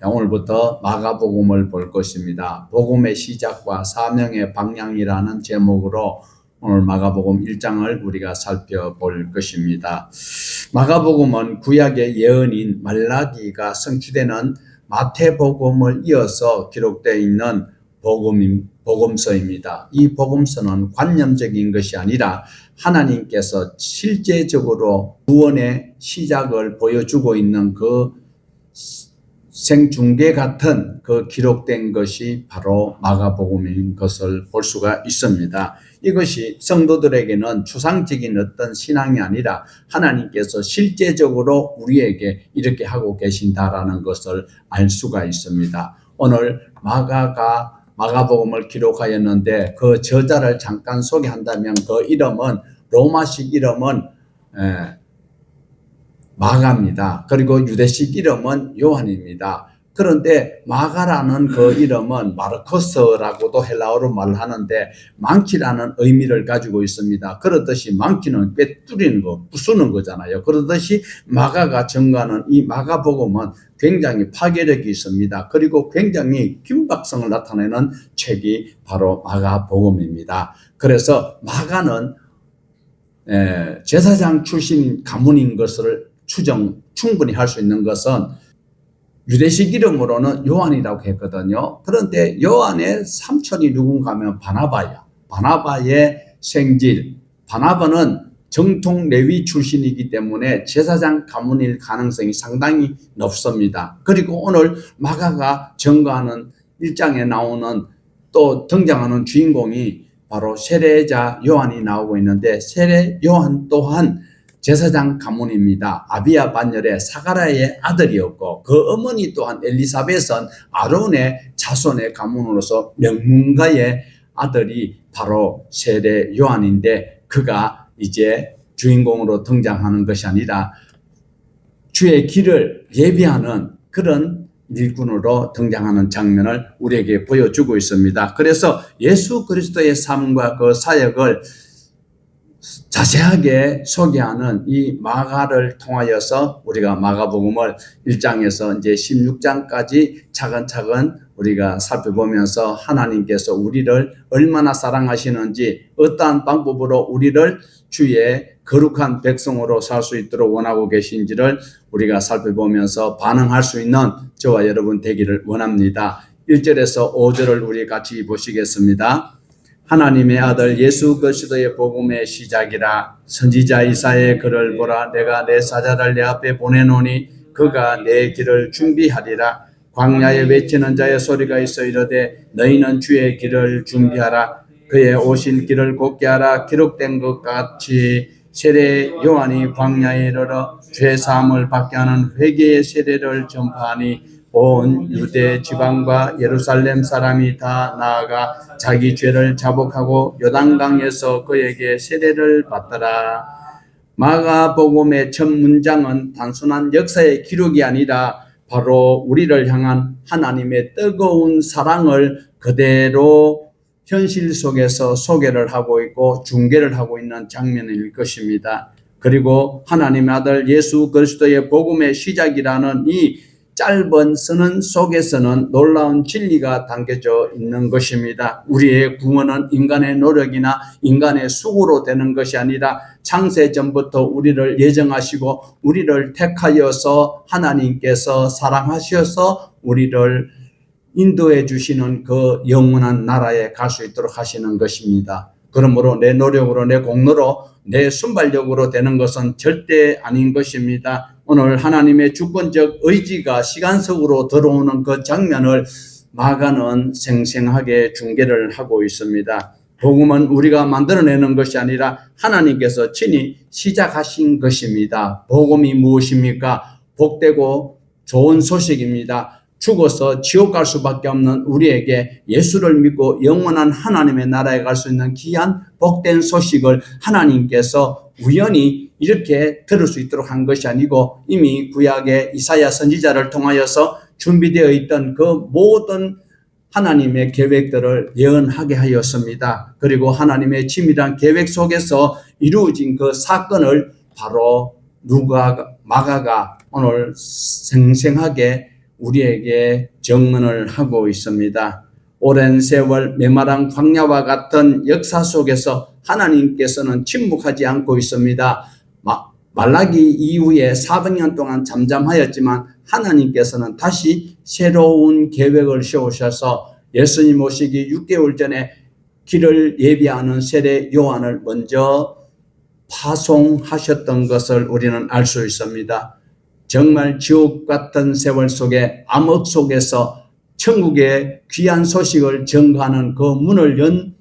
오늘부터 마가복음을 볼 것입니다. 복음의 시작과 사명의 방향이라는 제목으로 오늘 마가복음 1장을 우리가 살펴볼 것입니다. 마가복음은 구약의 예언인 말라기가 성취되는 마태복음을 이어서 기록되어 있는 복음서입니다. 이 복음서는 관념적인 것이 아니라 하나님께서 실제적으로 구원의 시작을 보여주고 있는 그 생중계 같은 그 기록된 것이 바로 마가복음인 것을 볼 수가 있습니다. 이것이 성도들에게는 추상적인 어떤 신앙이 아니라 하나님께서 실제적으로 우리에게 이렇게 하고 계신다라는 것을 알 수가 있습니다. 오늘 마가복음을 기록하였는데 그 저자를 잠깐 소개한다면 그 이름은 로마식 이름은 마가입니다. 그리고 유대식 이름은 요한입니다. 그런데 마가라는 그 이름은 마르코스라고도 헬라어로 말하는데 많기라는 의미를 가지고 있습니다. 그렇듯이 많기는 꿰뚫이는 거, 부수는 거잖아요. 그렇듯이 마가가 증거하는 이 마가복음은 굉장히 파괴력이 있습니다. 그리고 굉장히 긴박성을 나타내는 책이 바로 마가복음입니다. 그래서 마가는 제사장 출신 가문인 것을 충분히 할 수 있는 것은 유대식 이름으로는 요한이라고 했거든요. 그런데 요한의 삼촌이 누군가 하면 바나바야. 바나바의 생질. 바나바는 정통 레위 출신이기 때문에 제사장 가문일 가능성이 상당히 높습니다. 그리고 오늘 마가가 증거하는 1장에 나오는 또 등장하는 주인공이 바로 세례자 요한이 나오고 있는데 세례 요한 또한 제사장 가문입니다. 아비야 반열의 사가랴의 아들이었고 그 어머니 또한 엘리사벳은 아론의 자손의 가문으로서 명문가의 아들이 바로 세례 요한인데 그가 이제 주인공으로 등장하는 것이 아니라 주의 길을 예비하는 그런 일꾼으로 등장하는 장면을 우리에게 보여주고 있습니다. 그래서 예수 그리스도의 삶과 그 사역을 자세하게 소개하는 이 마가를 통하여서 우리가 마가복음을 1장에서 이제 16장까지 차근차근 우리가 살펴보면서 하나님께서 우리를 얼마나 사랑하시는지 어떠한 방법으로 우리를 주의 거룩한 백성으로 살 수 있도록 원하고 계신지를 우리가 살펴보면서 반응할 수 있는 저와 여러분 되기를 원합니다. 1절에서 5절을 우리 같이 보시겠습니다. 하나님의 아들 예수 그리스도의 복음의 시작이라. 선지자 이사야의 글을 보라. 내가 내 사자를 내 앞에 보내노니 그가 내 길을 준비하리라. 광야에 외치는 자의 소리가 있어 이르되 너희는 주의 길을 준비하라. 그의 오실 길을 곧게 하라. 기록된 것 같이 세례 요한이 광야에 이르러 죄 사함을 받게 하는 회개의 세례를 전파하니 온 유대 지방과 예루살렘 사람이 다 나아가 자기 죄를 자복하고 요단강에서 그에게 세례를 받더라. 마가복음의 첫 문장은 단순한 역사의 기록이 아니라 바로 우리를 향한 하나님의 뜨거운 사랑을 그대로 현실 속에서 소개를 하고 있고 중계를 하고 있는 장면일 것입니다. 그리고 하나님의 아들 예수 그리스도의 복음의 시작이라는 이 짧은 선언 속에서는 놀라운 진리가 담겨져 있는 것입니다. 우리의 구원은 인간의 노력이나 인간의 수고로 되는 것이 아니라 창세 전부터 우리를 예정하시고 우리를 택하여서 하나님께서 사랑하셔서 우리를 인도해 주시는 그 영원한 나라에 갈 수 있도록 하시는 것입니다. 그러므로 내 노력으로 내 공로로 내 순발력으로 되는 것은 절대 아닌 것입니다. 오늘 하나님의 주권적 의지가 시간 속으로 들어오는 그 장면을 마가는 생생하게 중계를 하고 있습니다. 복음은 우리가 만들어내는 것이 아니라 하나님께서 친히 시작하신 것입니다. 복음이 무엇입니까? 복되고 좋은 소식입니다. 죽어서 지옥 갈 수밖에 없는 우리에게 예수를 믿고 영원한 하나님의 나라에 갈 수 있는 귀한 복된 소식을 하나님께서 우연히 이렇게 들을 수 있도록 한 것이 아니고 이미 구약의 이사야 선지자를 통하여서 준비되어 있던 그 모든 하나님의 계획들을 예언하게 하였습니다. 그리고 하나님의 치밀한 계획 속에서 이루어진 그 사건을 바로 마가가 오늘 생생하게 우리에게 증언을 하고 있습니다. 오랜 세월 메마른 광야와 같은 역사 속에서 하나님께서는 침묵하지 않고 있습니다. 말라기 이후에 400년 동안 잠잠하였지만 하나님께서는 다시 새로운 계획을 세우셔서 예수님 오시기 6개월 전에 길을 예비하는 세례 요한을 먼저 파송하셨던 것을 우리는 알 수 있습니다. 정말 지옥 같은 세월 속에 암흑 속에서 천국의 귀한 소식을 전가하는 그 문을 연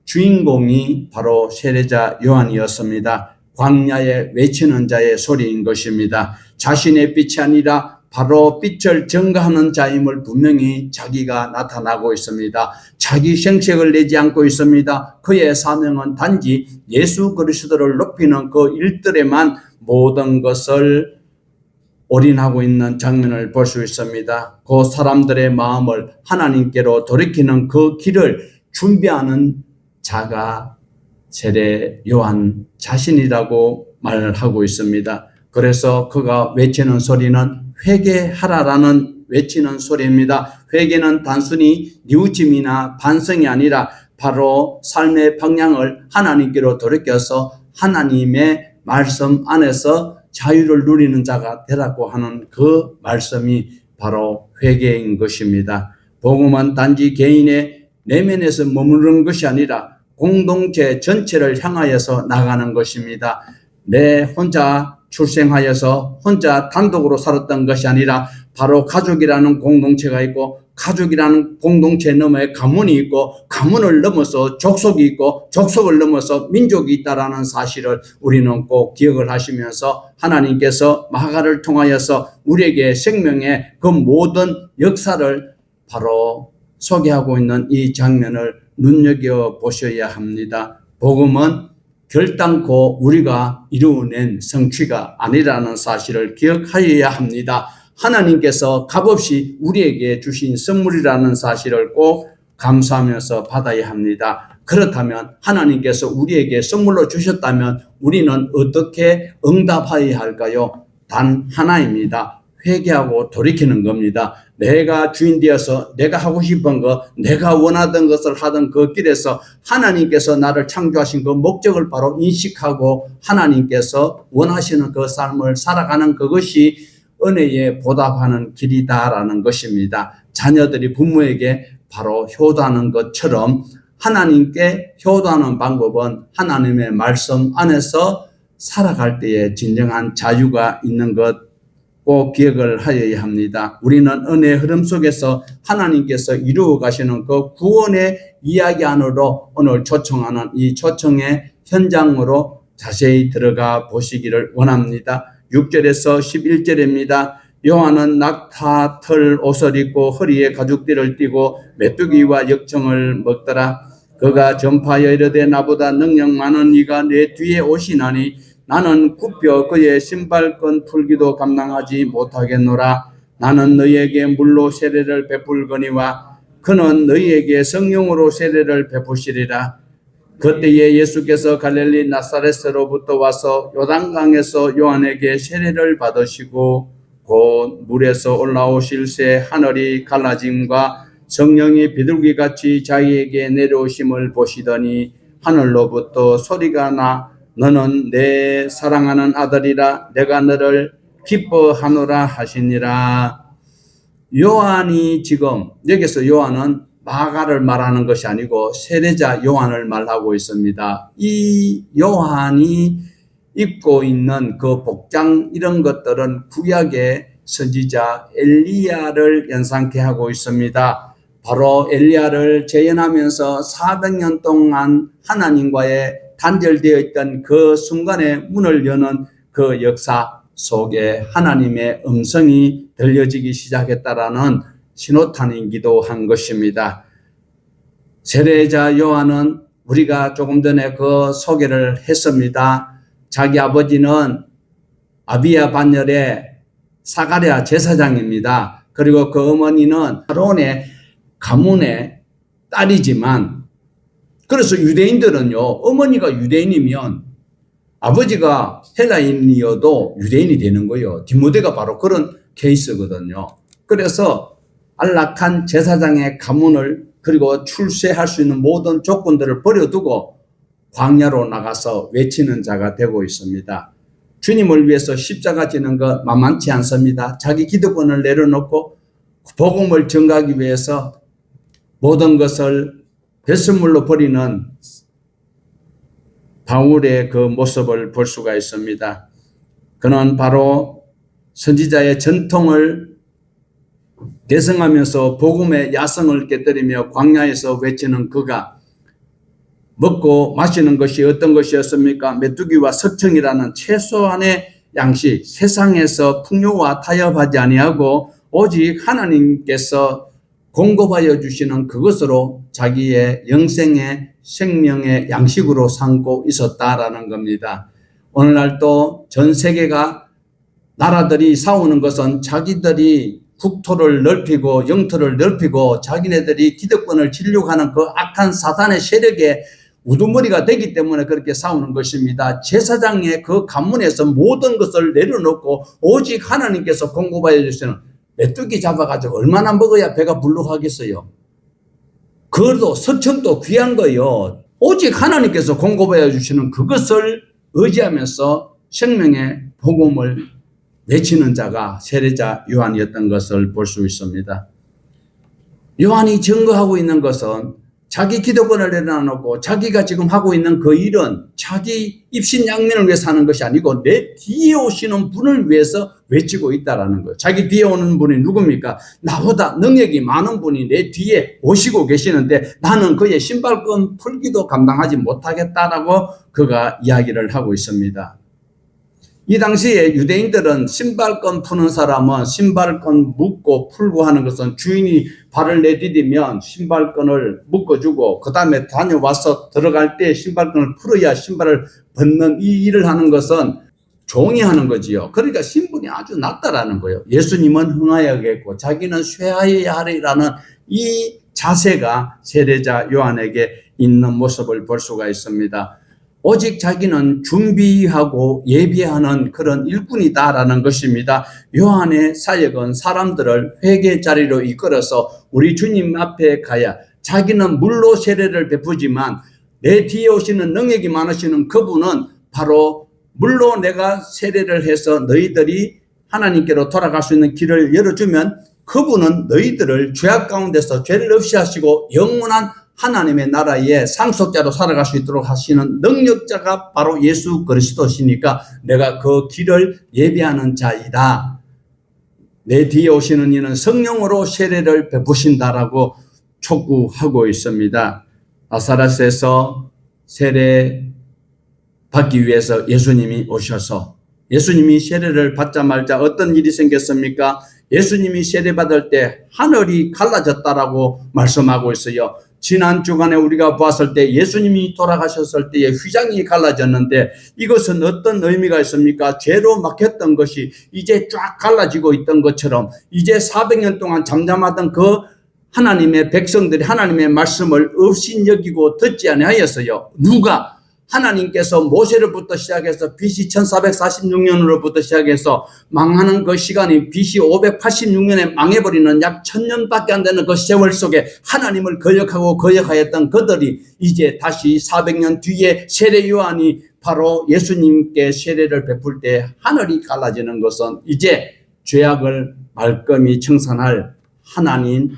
주인공이 바로 세례자 요한이었습니다. 광야에 외치는 자의 소리인 것입니다. 자신의 빛이 아니라 바로 빛을 전가하는 자임을 분명히 자기가 나타나고 있습니다. 자기 생색을 내지 않고 있습니다. 그의 사명은 단지 예수 그리스도를 높이는 그 일들에만 모든 것을 올인하고 있는 장면을 볼 수 있습니다. 그 사람들의 마음을 하나님께로 돌이키는 그 길을 준비하는 자가 세례 요한 자신이라고 말하고 있습니다. 그래서 그가 외치는 소리는 회개하라라는 외치는 소리입니다. 회개는 단순히 뉘우침이나 반성이 아니라 바로 삶의 방향을 하나님께로 돌이켜서 하나님의 말씀 안에서 자유를 누리는 자가 되라고 하는 그 말씀이 바로 회개인 것입니다. 복음은 단지 개인의 내면에서 머무르는 것이 아니라 공동체 전체를 향하여서 나가는 것입니다. 내 혼자 출생하여서 혼자 단독으로 살았던 것이 아니라 바로 가족이라는 공동체가 있고 가족이라는 공동체 너머에 가문이 있고 가문을 넘어서 족속이 있고 족속을 넘어서 민족이 있다라는 사실을 우리는 꼭 기억을 하시면서 하나님께서 마가를 통하여서 우리에게 생명의 그 모든 역사를 바로 소개하고 있는 이 장면을 눈여겨보셔야 합니다. 복음은 결단코 우리가 이루어낸 성취가 아니라는 사실을 기억하여야 합니다. 하나님께서 값없이 우리에게 주신 선물이라는 사실을 꼭 감사하면서 받아야 합니다. 그렇다면 하나님께서 우리에게 선물로 주셨다면 우리는 어떻게 응답해야 할까요? 단 하나입니다. 회개하고 돌이키는 겁니다. 내가 주인 되어서 내가 하고 싶은 것, 내가 원하던 것을 하던 그 길에서 하나님께서 나를 창조하신 그 목적을 바로 인식하고 하나님께서 원하시는 그 삶을 살아가는 그것이 은혜에 보답하는 길이다라는 것입니다. 자녀들이 부모에게 바로 효도하는 것처럼 하나님께 효도하는 방법은 하나님의 말씀 안에서 살아갈 때에 진정한 자유가 있는 것 꼭 기억을 하여야 합니다. 우리는 은혜의 흐름 속에서 하나님께서 이루어 가시는 그 구원의 이야기 안으로 오늘 초청하는 이 초청의 현장으로 자세히 들어가 보시기를 원합니다. 6절에서 11절입니다. 요한은 낙타 털 옷을 입고 허리에 가죽띠를 띠고 메뚜기와 역청을 먹더라. 그가 전파하여 이르되 나보다 능력 많은 이가 내 뒤에 오시나니 나는 굽혀 그의 신발끈 풀기도 감당하지 못하겠노라. 나는 너희에게 물로 세례를 베풀거니와 그는 너희에게 성령으로 세례를 베푸시리라. 그때에 예수께서 갈릴리 나사렛으로부터 와서 요단강에서 요한에게 세례를 받으시고 곧 물에서 올라오실 새 하늘이 갈라짐과 성령이 비둘기같이 자기에게 내려오심을 보시더니 하늘로부터 소리가 나 너는 내 사랑하는 아들이라 내가 너를 기뻐하노라 하시니라. 요한이 지금 여기서 요한은 마가를 말하는 것이 아니고 세례자 요한을 말하고 있습니다. 이 요한이 입고 있는 그 복장 이런 것들은 구약의 선지자 엘리야를 연상케 하고 있습니다. 바로 엘리야를 재현하면서 400년 동안 하나님과의 단절되어 있던 그 순간에 문을 여는 그 역사 속에 하나님의 음성이 들려지기 시작했다라는 신호탄이기도 한 것입니다. 세례자 요한은 우리가 조금 전에 그 소개를 했습니다. 자기 아버지는 아비야 반열의 사가랴 제사장입니다. 그리고 그 어머니는 아론의 가문의 딸이지만 그래서 유대인들은요, 어머니가 유대인이면 아버지가 헬라인이어도 유대인이 되는 거예요. 디모데가 바로 그런 케이스거든요. 그래서 안락한 제사장의 가문을 그리고 출세할 수 있는 모든 조건들을 버려두고 광야로 나가서 외치는 자가 되고 있습니다. 주님을 위해서 십자가 지는 것 만만치 않습니다. 자기 기득권을 내려놓고 복음을 전가하기 위해서 모든 것을 배설물로 버리는 바울의 그 모습을 볼 수가 있습니다. 그는 바로 선지자의 전통을 대성하면서 복음의 야성을 깨뜨리며 광야에서 외치는 그가 먹고 마시는 것이 어떤 것이었습니까? 메뚜기와 석청이라는 최소한의 양식, 세상에서 풍요와 타협하지 아니하고 오직 하나님께서 공급하여 주시는 그것으로 자기의 영생의 생명의 양식으로 삼고 있었다라는 겁니다. 오늘날도 전 세계가 나라들이 싸우는 것은 자기들이 국토를 넓히고 영토를 넓히고 자기네들이 기득권을 지려고 그 악한 사단의 세력에 우두머리가 되기 때문에 그렇게 싸우는 것입니다. 제사장의 그 관문에서 모든 것을 내려놓고 오직 하나님께서 공급하여 주시는 메뚜기 잡아가지고 얼마나 먹어야 배가 불룩하겠어요. 그것도 석청도 귀한 거요. 오직 하나님께서 공급하여 주시는 그것을 의지하면서 생명의 복음을 외치는 자가 세례자 요한이었던 것을 볼 수 있습니다. 요한이 증거하고 있는 것은 자기 기득권을 내려놓고 자기가 지금 하고 있는 그 일은 자기 입신양면을 위해서 하는 것이 아니고 내 뒤에 오시는 분을 위해서 외치고 있다라는 거예요. 자기 뒤에 오는 분이 누굽니까? 나보다 능력이 많은 분이 내 뒤에 오시고 계시는데 나는 그의 신발끈 풀기도 감당하지 못하겠다라고 그가 이야기를 하고 있습니다. 이 당시에 유대인들은 신발끈 푸는 사람은 신발끈 묶고 풀고 하는 것은 주인이 발을 내디디면 신발끈을 묶어주고 그 다음에 다녀와서 들어갈 때 신발끈을 풀어야 신발을 벗는 이 일을 하는 것은 종이 하는 거지요. 그러니까 신분이 아주 낮다라는 거예요. 예수님은 흥하여야겠고 자기는 쇠하여야 하리라는 이 자세가 세례자 요한에게 있는 모습을 볼 수가 있습니다. 오직 자기는 준비하고 예비하는 그런 일꾼이다라는 것입니다. 요한의 사역은 사람들을 회개 자리로 이끌어서 우리 주님 앞에 가야 자기는 물로 세례를 베푸지만 내 뒤에 오시는 능력이 많으시는 그분은 바로 물로 내가 세례를 해서 너희들이 하나님께로 돌아갈 수 있는 길을 열어주면 그분은 너희들을 죄악 가운데서 죄를 없이 하시고 영원한 하나님의 나라의 상속자로 살아갈 수 있도록 하시는 능력자가 바로 예수 그리스도시니까 내가 그 길을 예비하는 자이다. 내 뒤에 오시는 이는 성령으로 세례를 베푸신다라고 촉구하고 있습니다. 나사렛에서 세례 받기 위해서 예수님이 오셔서 예수님이 세례를 받자마자 어떤 일이 생겼습니까? 예수님이 세례 받을 때 하늘이 갈라졌다라고 말씀하고 있어요. 지난 주간에 우리가 보았을 때 예수님이 돌아가셨을 때에 휘장이 갈라졌는데 이것은 어떤 의미가 있습니까? 죄로 막혔던 것이 이제 쫙 갈라지고 있던 것처럼 이제 400년 동안 잠잠하던 그 하나님의 백성들이 하나님의 말씀을 업신여기고 듣지 아니하였어요. 누가? 하나님께서 모세로부터 시작해서 BC 1446년으로부터 시작해서 망하는 그 시간이 BC 586년에 망해버리는 약 1000년밖에 안 되는 그 세월 속에 하나님을 거역하고 거역하였던 그들이 이제 다시 400년 뒤에 세례 요한이 바로 예수님께 세례를 베풀 때 하늘이 갈라지는 것은 이제 죄악을 말끔히 청산할 하나님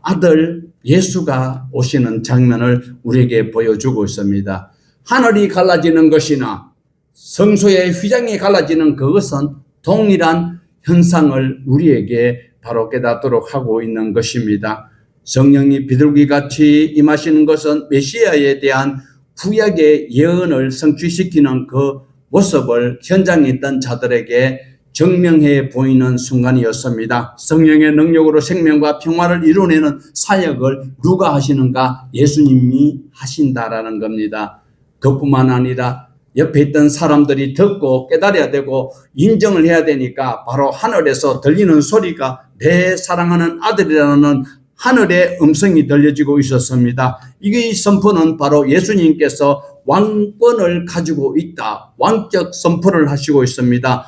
아들 예수가 오시는 장면을 우리에게 보여주고 있습니다. 하늘이 갈라지는 것이나 성소의 휘장이 갈라지는 그것은 동일한 현상을 우리에게 바로 깨닫도록 하고 있는 것입니다. 성령이 비둘기같이 임하시는 것은 메시아에 대한 구약의 예언을 성취시키는 그 모습을 현장에 있던 자들에게 증명해 보이는 순간이었습니다. 성령의 능력으로 생명과 평화를 이루어내는 사역을 누가 하시는가? 예수님이 하신다라는 겁니다. 그뿐만 아니라 옆에 있던 사람들이 듣고 깨달아야 되고 인정을 해야 되니까 바로 하늘에서 들리는 소리가 내 사랑하는 아들이라는 하늘의 음성이 들려지고 있었습니다. 이 선포는 바로 예수님께서 왕권을 가지고 있다. 왕적 선포를 하시고 있습니다.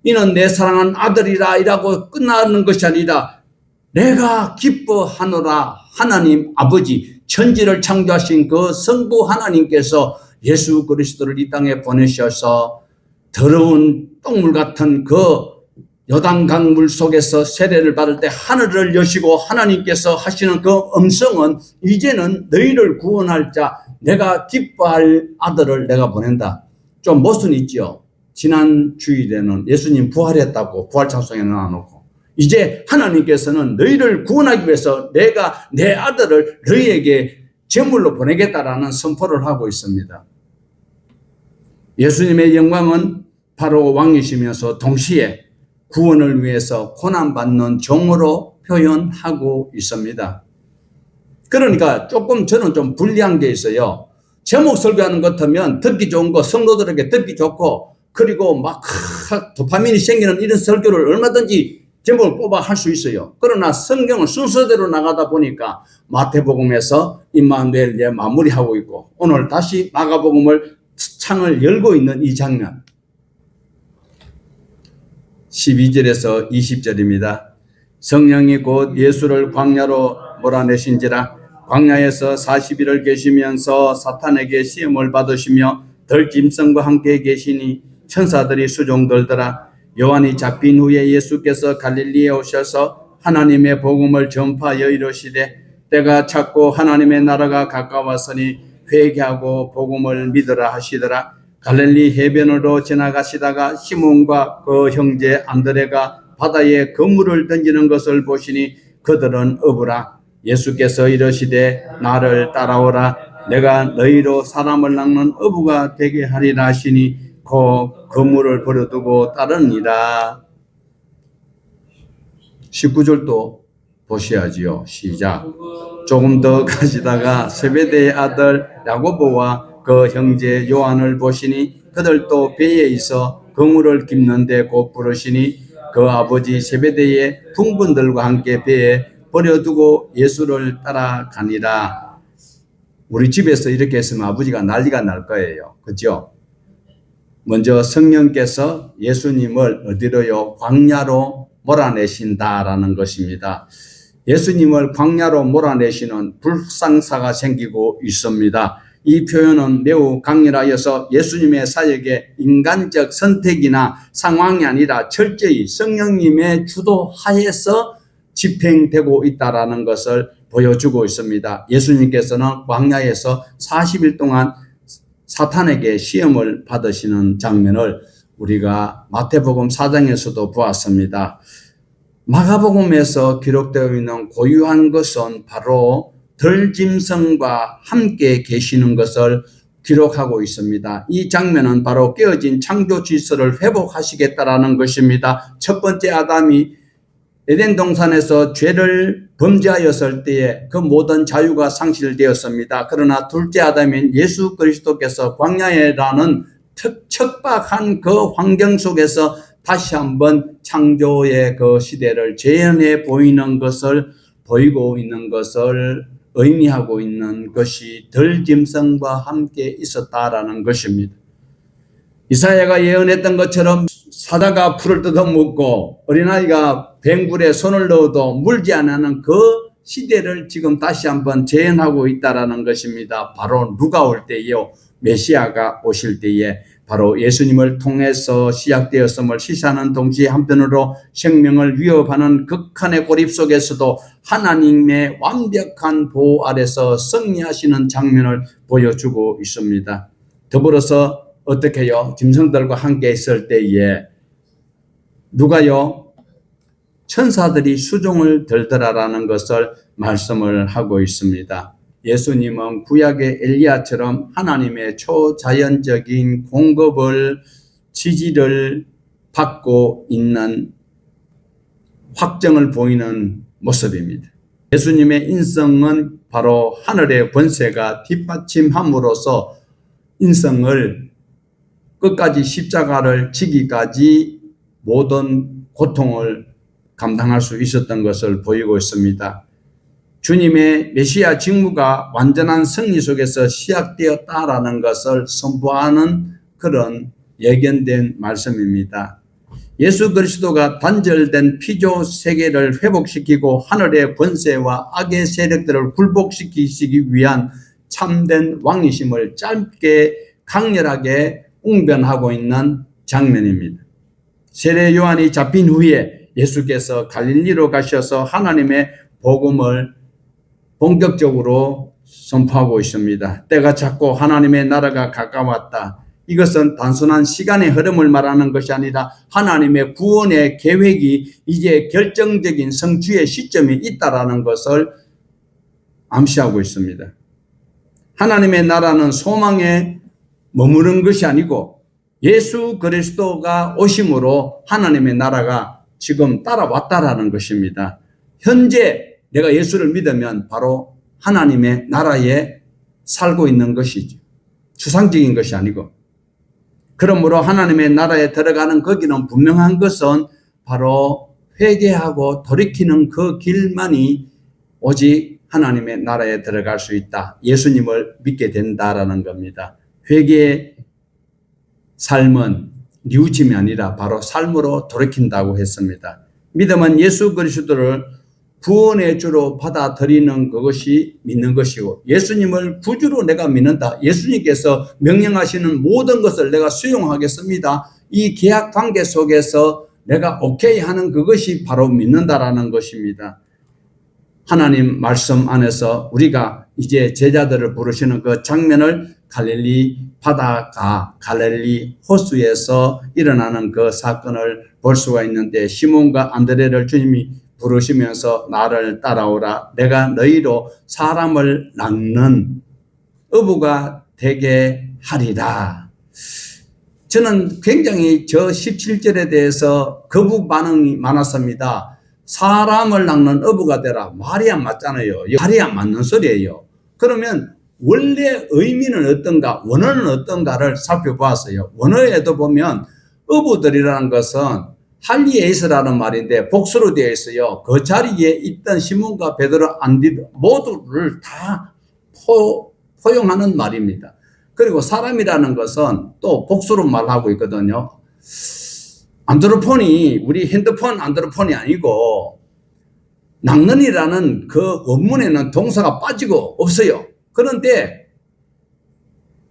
이는 내 사랑하는 아들이라 이라고 끝나는 것이 아니라 내가 기뻐하노라. 하나님 아버지, 천지를 창조하신 그 성부 하나님께서 예수 그리스도를 이 땅에 보내셔서 더러운 똥물 같은 그 요단강 물 속에서 세례를 받을 때 하늘을 여시고 하나님께서 하시는 그 음성은 이제는 너희를 구원할 자, 내가 기뻐할 아들을 내가 보낸다. 좀 모순 있죠. 지난 주일에는 예수님 부활했다고 부활 찬송에 나눠놓고, 이제 하나님께서는 너희를 구원하기 위해서 내가 내 아들을 너희에게 제물로 보내겠다라는 선포를 하고 있습니다. 예수님의 영광은 바로 왕이시면서 동시에 구원을 위해서 고난받는 종으로 표현하고 있습니다. 그러니까 조금 저는 좀 불리한 게 있어요. 제목 설교하는 것 같으면 듣기 좋은 거, 성도들에게 듣기 좋고, 그리고 막 도파민이 생기는 이런 설교를 얼마든지 제목을 뽑아 할 수 있어요. 그러나 성경을 순서대로 나가다 보니까 마태복음에서 임마누엘 이제 마무리하고 있고, 오늘 다시 마가복음을 창을 열고 있는 이 장면. 12절에서 20절입니다. 성령이 곧 예수를 광야로 몰아내신지라 광야에서 40일을 계시면서 사탄에게 시험을 받으시며 덜짐승과 함께 계시니 천사들이 수종들더라. 요한이 잡힌 후에 예수께서 갈릴리에 오셔서 하나님의 복음을 전파하여 이르시되 때가 찼고 하나님의 나라가 가까웠으니 회개하고 복음을 믿으라 하시더라. 갈릴리 해변으로 지나가시다가 시몬과 그 형제 안드레가 바다에 그물을 던지는 것을 보시니 그들은 어부라. 예수께서 이르시되 나를 따라오라. 내가 너희로 사람을 낚는 어부가 되게 하리라 하시니 그 그물을 버려두고 따르니라. 19절도 보셔야지요. 시작. 조금 더 가시다가 세베대의 아들 야고보와 그 형제 요한을 보시니 그들도 배에 있어 그물을 깁는데 곧 부르시니 그 아버지 세베대의 풍분들과 함께 배에 버려두고 예수를 따라가니라. 우리 집에서 이렇게 했으면 아버지가 난리가 날 거예요. 그죠? 먼저 성령께서 예수님을 어디로요? 광야로 몰아내신다라는 것입니다. 예수님을 광야로 몰아내시는 불상사가 생기고 있습니다. 이 표현은 매우 강렬하여서 예수님의 사역에 인간적 선택이나 상황이 아니라 철저히 성령님의 주도하에서 집행되고 있다라는 것을 보여주고 있습니다. 예수님께서는 광야에서 40일 동안 사탄에게 시험을 받으시는 장면을 우리가 마태복음 4장에서도 보았습니다. 마가복음에서 기록되어 있는 고유한 것은 바로 덜짐승과 함께 계시는 것을 기록하고 있습니다. 이 장면은 바로 깨어진 창조 질서를 회복하시겠다라는 것입니다. 첫 번째 아담이 에덴 동산에서 죄를 범죄하였을 때에 그 모든 자유가 상실되었습니다. 그러나 둘째 아담인 예수 그리스도께서 광야라는 척박한 그 환경 속에서 다시 한번 창조의 그 시대를 재현해 보이고 있는 것을 의미하고 있는 것이 덜짐승과 함께 있었다라는 것입니다. 이사야가 예언했던 것처럼 사자가 풀을 뜯어먹고 어린아이가 뱅굴에 손을 넣어도 물지 않는 그 시대를 지금 다시 한번 재현하고 있다라는 것입니다. 바로 누가 올 때요, 메시아가 오실 때에 바로 예수님을 통해서 시작되었음을 시사하는 동시에 한편으로 생명을 위협하는 극한의 고립 속에서도 하나님의 완벽한 보호 아래서 승리하시는 장면을 보여주고 있습니다. 더불어서 어떻게 해요? 짐승들과 함께 있을 때에 누가요? 천사들이 수종을 들더라라는 것을 말씀을 하고 있습니다. 예수님은 구약의 엘리야처럼 하나님의 초자연적인 공급을 지지를 받고 있는 확정을 보이는 모습입니다. 예수님의 인성은 바로 하늘의 권세가 뒷받침함으로써 인성을 끝까지 십자가를 지기까지 모든 고통을 감당할 수 있었던 것을 보이고 있습니다. 주님의 메시아 직무가 완전한 승리 속에서 시작되었다라는 것을 선포하는 그런 예견된 말씀입니다. 예수 그리스도가 단절된 피조 세계를 회복시키고 하늘의 권세와 악의 세력들을 굴복시키시기 위한 참된 왕이심을 짧게 강렬하게 웅변하고 있는 장면입니다. 세례 요한이 잡힌 후에 예수께서 갈릴리로 가셔서 하나님의 복음을 본격적으로 선포하고 있습니다. 때가 찼고 하나님의 나라가 가까웠다. 이것은 단순한 시간의 흐름을 말하는 것이 아니라 하나님의 구원의 계획이 이제 결정적인 성취의 시점이 있다라는 것을 암시하고 있습니다. 하나님의 나라는 소망에 머무른 것이 아니고 예수 그리스도가 오심으로 하나님의 나라가 지금 따라왔다라는 것입니다. 현재 내가 예수를 믿으면 바로 하나님의 나라에 살고 있는 것이죠. 추상적인 것이 아니고. 그러므로 하나님의 나라에 들어가는 거기는 분명한 것은 바로 회개하고 돌이키는 그 길만이 오직 하나님의 나라에 들어갈 수 있다. 예수님을 믿게 된다라는 겁니다. 회개의 삶은 뉘우침이 아니라 바로 삶으로 돌이킨다고 했습니다. 믿음은 예수 그리스도를 구원의 주로 받아들이는 그것이 믿는 것이고 예수님을 구주로 내가 믿는다. 예수님께서 명령하시는 모든 것을 내가 수용하겠습니다. 이 계약 관계 속에서 내가 오케이 하는 그것이 바로 믿는다라는 것입니다. 하나님 말씀 안에서 우리가 이제 제자들을 부르시는 그 장면을 갈릴리 바다가 갈릴리 호수에서 일어나는 그 사건을 볼 수가 있는데 시몬과 안드레를 주님이 부르시면서 나를 따라오라. 내가 너희로 사람을 낚는 어부가 되게 하리라. 저는 굉장히 저 17절에 대해서 거부 반응이 많았습니다. 사람을 낚는 어부가 되라. 말이 안 맞잖아요. 말이 안 맞는 소리예요. 그러면 원래 의미는 어떤가, 원어는 어떤가를 살펴보았어요. 원어에도 보면 어부들이라는 것은 할리에이스라는 말인데 복수로 되어 있어요. 그 자리에 있던 시몬과 베드로, 안드레 모두를 다 포용하는 말입니다. 그리고 사람이라는 것은 또 복수로 말하고 있거든요. 안드로폰이 우리 핸드폰 안드로폰이 아니고 낚는이라는 그 원문에는 동사가 빠지고 없어요. 그런데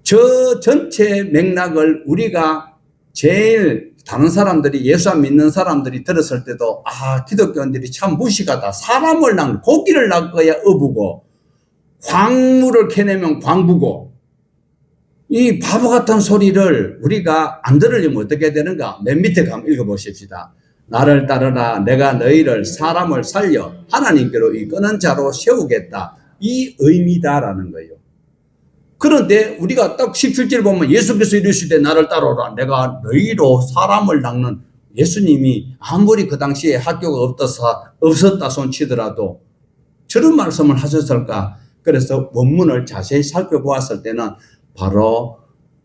저 전체 맥락을 우리가 제일 다른 사람들이 예수 안 믿는 사람들이 들었을 때도 기독교인들이 참 무식하다. 사람을 낚는 고기를 낚아야 어부고 광물을 캐내면 광부고 이 바보 같은 소리를 우리가 안 들으려면 어떻게 되는가? 맨 밑에 가면 읽어보십시다. 나를 따르라. 내가 너희를 사람을 살려 하나님께로 이끄는 자로 세우겠다. 이 의미다라는 거예요. 그런데 우리가 딱 17절 보면 예수께서 이르시되 나를 따라오라. 내가 너희로 사람을 낚는 예수님이 아무리 그 당시에 학교가 없었다 손치더라도 저런 말씀을 하셨을까? 그래서 원문을 자세히 살펴보았을 때는 바로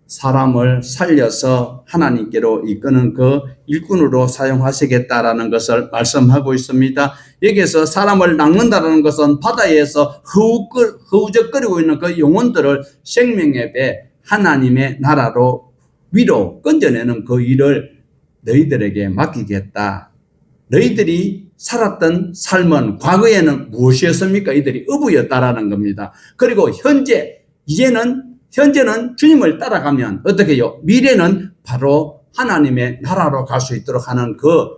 사람을 살려서 하나님께로 이끄는 그 일꾼으로 사용하시겠다라는 것을 말씀하고 있습니다. 여기에서 사람을 낚는다는 것은 바다에서 허우적거리고 있는 그 영혼들을 생명의 배 하나님의 나라로 위로 건져내는 그 일을 너희들에게 맡기겠다. 너희들이 살았던 삶은 과거에는 무엇이었습니까? 이들이 어부였다라는 겁니다. 그리고 현재는 주님을 따라가면 어떻게 해요? 미래는 바로 하나님의 나라로 갈 수 있도록 하는 그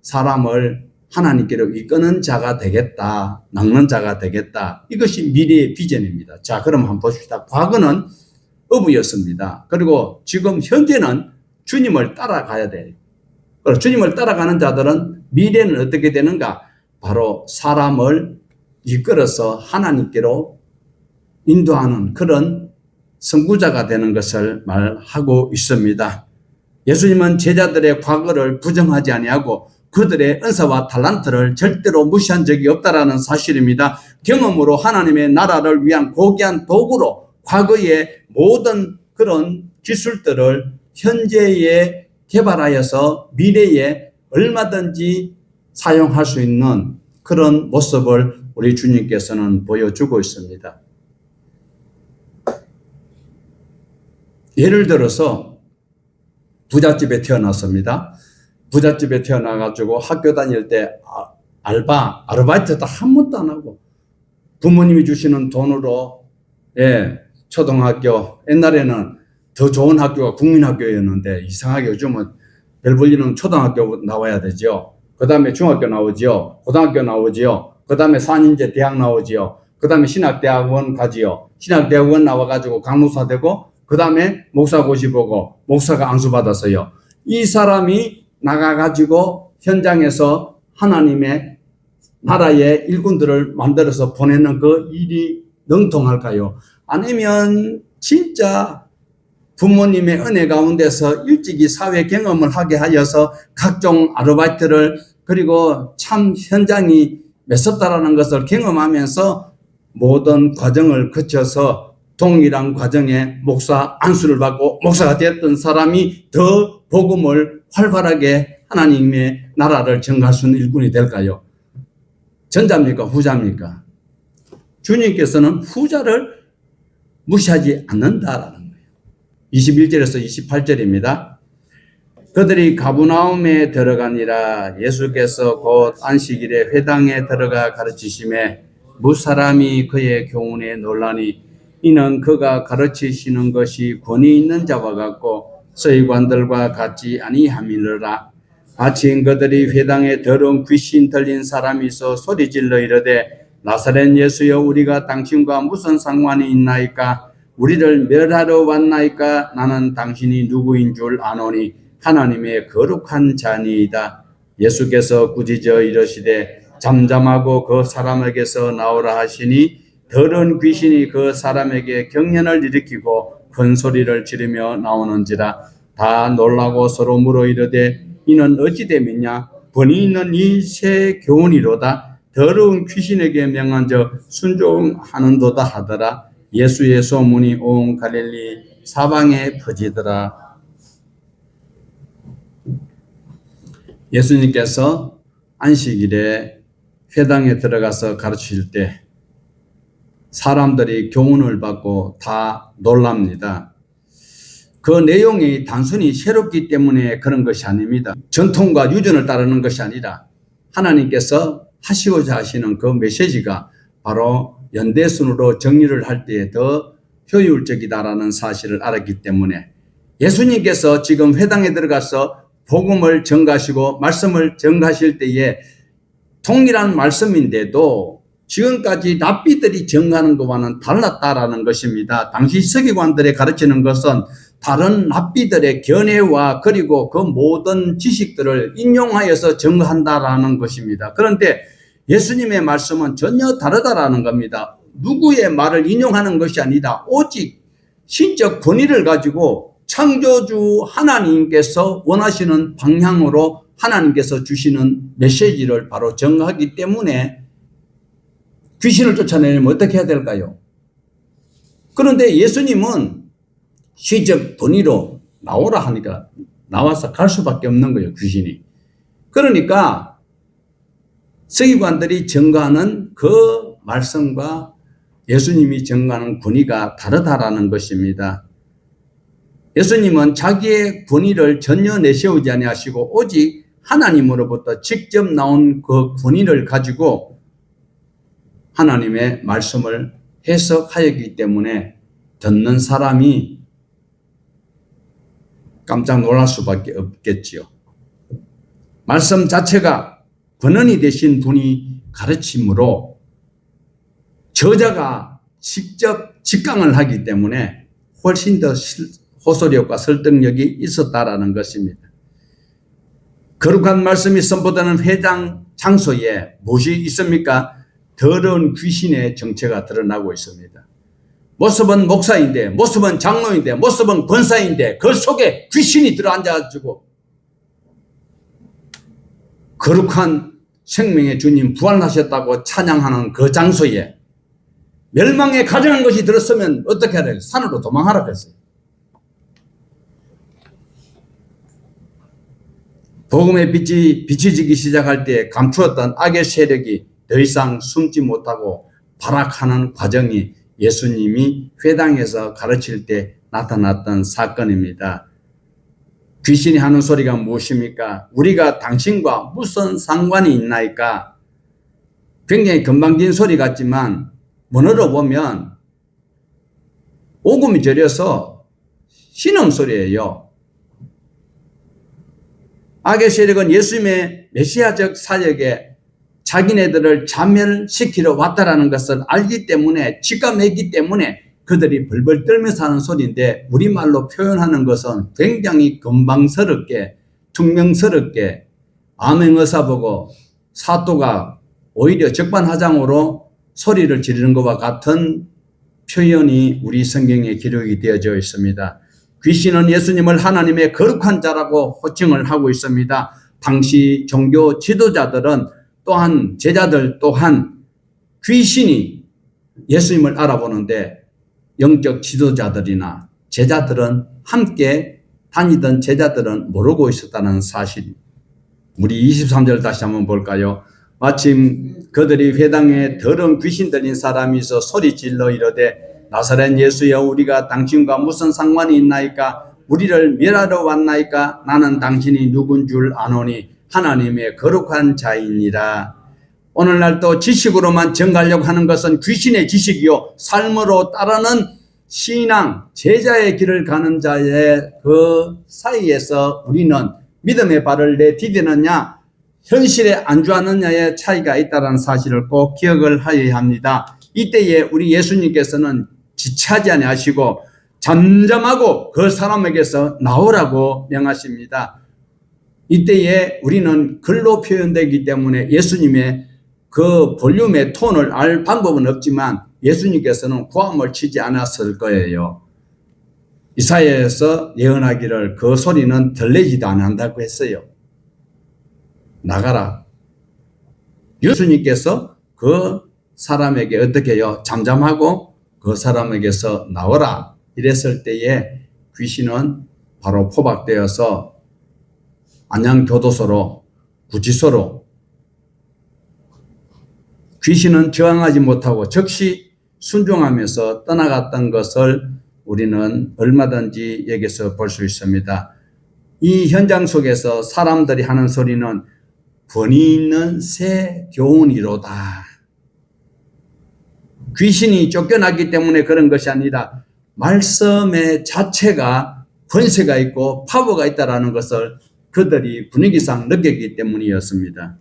사람을 하나님께로 이끄는 자가 되겠다. 낚는 자가 되겠다. 이것이 미래의 비전입니다. 자, 그럼 한번 봅시다. 과거는 어부였습니다. 그리고 지금 현재는 주님을 따라가야 돼요. 그리고 주님을 따라가는 자들은 미래는 어떻게 되는가? 바로 사람을 이끌어서 하나님께로 인도하는 그런 선구자가 되는 것을 말하고 있습니다. 예수님은 제자들의 과거를 부정하지 아니하고 그들의 은사와 탤런트를 절대로 무시한 적이 없다라는 사실입니다. 경험으로 하나님의 나라를 위한 고귀한 도구로 과거의 모든 그런 기술들을 현재에 개발하여서 미래에 얼마든지 사용할 수 있는 그런 모습을 우리 주님께서는 보여주고 있습니다. 예를 들어서 부잣집에 태어났습니다. 부잣집에 태어나가지고 학교 다닐 때 아르바이트도 한 번도 안 하고 부모님이 주시는 돈으로 초등학교, 옛날에는 더 좋은 학교가 국민학교였는데 이상하게 요즘은 별 볼 일은 초등학교 나와야 되죠. 그 다음에 중학교 나오지요. 고등학교 나오지요. 그 다음에 4년제 대학 나오지요. 그 다음에 신학대학원 가지요. 신학대학원 나와가지고 강목사 되고 그 다음에 목사 고시 보고 목사가 안수받았어요. 이 사람이 나가가지고 현장에서 하나님의 나라의 일꾼들을 만들어서 보내는 그 일이 능통할까요? 아니면 진짜 부모님의 은혜 가운데서 일찍이 사회 경험을 하게 하여서 각종 아르바이트를 그리고 참 현장이 매섭다라는 것을 경험하면서 모든 과정을 거쳐서 동일한 과정에 목사 안수를 받고 목사가 되었던 사람이 더 복음을 활발하게 하나님의 나라를 증거할 수 있는 일꾼이 될까요? 전자입니까? 후자입니까? 주님께서는 후자를 무시하지 않는다라는 거예요. 21절에서 28절입니다. 그들이 가브나움에 들어가니라. 예수께서 곧 안식일에 회당에 들어가 가르치심에 무사람이 그의 교훈에 놀라니 이는 그가 가르치시는 것이 권위 있는 자와 같고 서기관들과 같지 아니함이니라. 아침 그들이 회당에 더러운 귀신 들린 사람이 있어 소리질러 이르되 나사렛 예수여 우리가 당신과 무슨 상관이 있나이까? 우리를 멸하러 왔나이까? 나는 당신이 누구인 줄 아노니 하나님의 거룩한 자니이다. 예수께서 꾸짖어 이르시되 잠잠하고 그 사람에게서 나오라 하시니 더러운 귀신이 그 사람에게 경련을 일으키고 큰 소리를 지르며 나오는지라. 다 놀라고 서로 물어 이르되 이는 어찌 됨이냐? 권위 있는 이 새 교훈이로다. 더러운 귀신에게 명한저 순종하는도다 하더라. 예수의 소문이 온 갈릴리 사방에 퍼지더라. 예수님께서 안식일에 회당에 들어가서 가르치실 때 사람들이 교훈을 받고 다 놀랍니다. 그 내용이 단순히 새롭기 때문에 그런 것이 아닙니다. 전통과 유전을 따르는 것이 아니라 하나님께서 하시고자 하시는 그 메시지가 바로 연대순으로 정리를 할 때에 더 효율적이다라는 사실을 알았기 때문에 예수님께서 지금 회당에 들어가서 복음을 전가하시고 말씀을 전가하실 때에 동일한 말씀인데도 지금까지 랍비들이 전가하는 것과는 달랐다라는 것입니다. 당시 서기관들의 가르치는 것은 다른 랍비들의 견해와 그리고 그 모든 지식들을 인용하여서 전가한다라는 것입니다. 그런데 예수님의 말씀은 전혀 다르다라는 겁니다. 누구의 말을 인용하는 것이 아니라 오직 신적 권위를 가지고 창조주 하나님께서 원하시는 방향으로 하나님께서 주시는 메시지를 바로 전하기 때문에 귀신을 쫓아내려면 어떻게 해야 될까요? 그런데 예수님은 시적 권위로 나오라 하니까 나와서 갈 수밖에 없는 거예요, 귀신이. 그러니까 서기관들이 전가하는 그 말씀과 예수님이 전가하는 권위가 다르다라는 것입니다. 예수님은 자기의 권위를 전혀 내세우지 아니하시고 오직 하나님으로부터 직접 나온 그 권위를 가지고 하나님의 말씀을 해석하였기 때문에 듣는 사람이 깜짝 놀랄 수밖에 없겠지요. 말씀 자체가 권한이 되신 분이 가르침으로 저자가 직접 직강을 하기 때문에 훨씬 더 호소력과 설득력이 있었다라는 것입니다. 거룩한 말씀이 선포되는 회당 장소에 무엇이 있습니까? 더러운 귀신의 정체가 드러나고 있습니다. 모습은 목사인데, 모습은 장로인데, 모습은 권사인데 그 속에 귀신이 들어앉아가지고 거룩한 생명의 주님 부활하셨다고 찬양하는 그 장소에 멸망에 가증한 것이 들었으면 어떻게 하래요? 산으로 도망하라 그랬어요. 복음의 빛이 비춰지기 시작할 때 감추었던 악의 세력이 더 이상 숨지 못하고 발악하는 과정이 예수님이 회당에서 가르칠 때 나타났던 사건입니다. 귀신이 하는 소리가 무엇입니까? 우리가 당신과 무슨 상관이 있나이까? 굉장히 건방진 소리 같지만 문어로 보면 오금이 저려서 신음소리예요. 악의 세력은 예수님의 메시아적 사역에 자기네들을 자멸시키러 왔다라는 것을 알기 때문에, 직감했기 때문에 그들이 벌벌 떨면서 하는 소리인데, 우리말로 표현하는 것은 굉장히 건방스럽게, 퉁명스럽게, 암행어사 보고 사또가 오히려 적반하장으로 소리를 지르는 것과 같은 표현이 우리 성경에 기록이 되어져 있습니다. 귀신은 예수님을 하나님의 거룩한 자라고 호칭을 하고 있습니다. 당시 종교 지도자들은, 또한 제자들 또한 귀신이 예수님을 알아보는데, 영적 지도자들이나 제자들은, 함께 다니던 제자들은 모르고 있었다는 사실. 우리 23절 다시 한번 볼까요? 마침 그들이 회당에 더러운 귀신 들린 사람이 있어 소리 질러 이르되, 나사렛 예수여, 우리가 당신과 무슨 상관이 있나이까? 우리를 멸하러 왔나이까? 나는 당신이 누군 줄 아노니 하나님의 거룩한 자이니라. 오늘날 또 지식으로만 정하려고 하는 것은 귀신의 지식이요, 삶으로 따르는 신앙, 제자의 길을 가는 자의 그 사이에서 우리는 믿음의 발을 내디디느냐, 현실에 안주하느냐의 차이가 있다는 사실을 꼭 기억을 하여야 합니다. 이때에 우리 예수님께서는 지체하지 아니하시고 잠잠하고 그 사람에게서 나오라고 명하십니다. 이때에 우리는 글로 표현되기 때문에 예수님의 그 볼륨의 톤을 알 방법은 없지만 예수님께서는 고함을 치지 않았을 거예요. 이사야에서 예언하기를 그 소리는 들리지도 않는다고 했어요. 나가라. 예수님께서 그 사람에게 어떻게 해요? 잠잠하고 그 사람에게서 나오라. 이랬을 때에 귀신은 바로 포박되어서 안양교도소로, 구치소로, 귀신은 저항하지 못하고 즉시 순종하면서 떠나갔던 것을 우리는 얼마든지 여기서 볼 수 있습니다. 이 현장 속에서 사람들이 하는 소리는 권위 있는 새 교훈이로다. 귀신이 쫓겨났기 때문에 그런 것이 아니라 말씀의 자체가 권세가 있고 파워가 있다는 것을 그들이 분위기상 느꼈기 때문이었습니다.